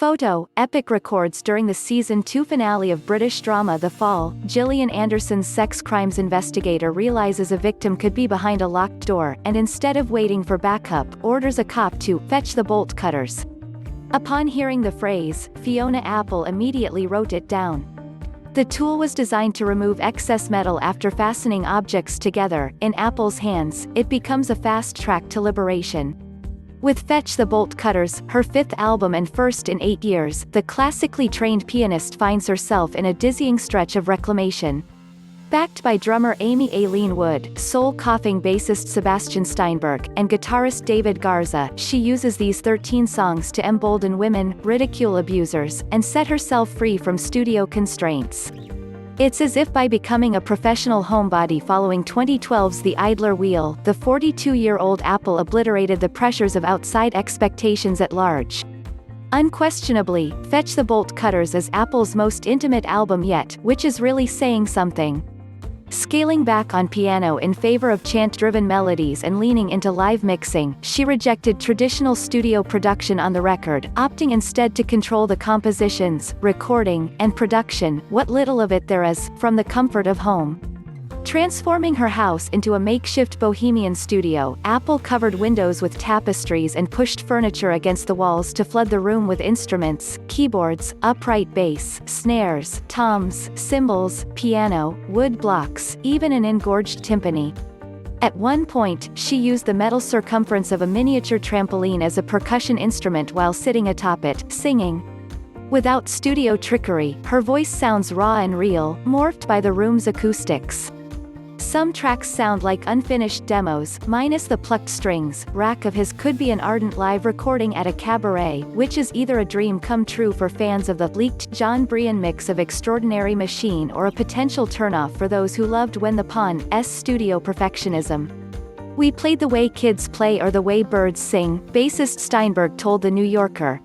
Photo, Epic records during the season 2 finale of British drama The Fall. Gillian Anderson's sex crimes investigator realizes a victim could be behind a locked door, and instead of waiting for backup, orders a cop to fetch the bolt cutters. Upon hearing the phrase, Fiona Apple immediately wrote it down. The tool was designed to remove excess metal after fastening objects together. In Apple's hands, it becomes a fast track to liberation. With Fetch the Bolt Cutters, her fifth album and first in 8 years, the classically trained pianist finds herself in a dizzying stretch of reclamation. Backed by drummer Amy Aileen Wood, soul-coughing bassist Sebastian Steinberg, and guitarist Davíd Garza, she uses these 13 songs to embolden women, ridicule abusers, and set herself free from studio constraints. It's as if by becoming a professional homebody following 2012's The Idler Wheel, the 42-year-old Apple obliterated the pressures of outside expectations at large. Unquestionably, Fetch the Bolt Cutters is Apple's most intimate album yet, which is really saying something. Scaling back on piano in favor of chant-driven melodies and leaning into live mixing, she rejected traditional studio production on the record, opting instead to control the compositions, recording, and production, what little of it there is, from the comfort of home. Transforming her house into a makeshift bohemian studio, Apple covered windows with tapestries and pushed furniture against the walls to flood the room with instruments, keyboards, upright bass, snares, toms, cymbals, piano, wood blocks, even an engorged timpani. At one point, she used the metal circumference of a miniature trampoline as a percussion instrument while sitting atop it, singing. Without studio trickery, her voice sounds raw and real, morphed by the room's acoustics. Some tracks sound like unfinished demos, minus the plucked strings. Rack of his could be an ardent live recording at a cabaret, which is either a dream come true for fans of the leaked Jon Brion mix of Extraordinary Machine or a potential turnoff for those who loved When the Pawn's studio perfectionism. We played the way kids play or the way birds sing, bassist Steinberg told The New Yorker.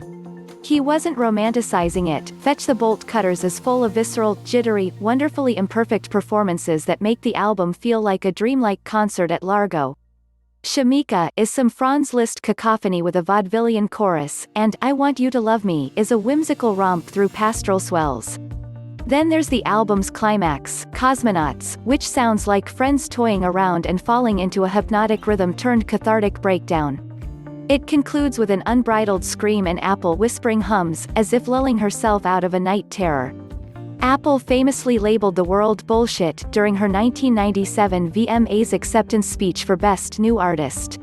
He wasn't romanticizing it. Fetch the Bolt Cutters is full of visceral, jittery, wonderfully imperfect performances that make the album feel like a dreamlike concert at Largo. Shamika is some Franz Liszt cacophony with a vaudevillian chorus, and I Want You to Love Me is a whimsical romp through pastoral swells. Then there's the album's climax, Cosmonauts, which sounds like friends toying around and falling into a hypnotic rhythm-turned-cathartic breakdown. It concludes with an unbridled scream and Apple whispering hums, as if lulling herself out of a night terror. Apple famously labeled the world bullshit during her 1997 VMAs acceptance speech for Best New Artist.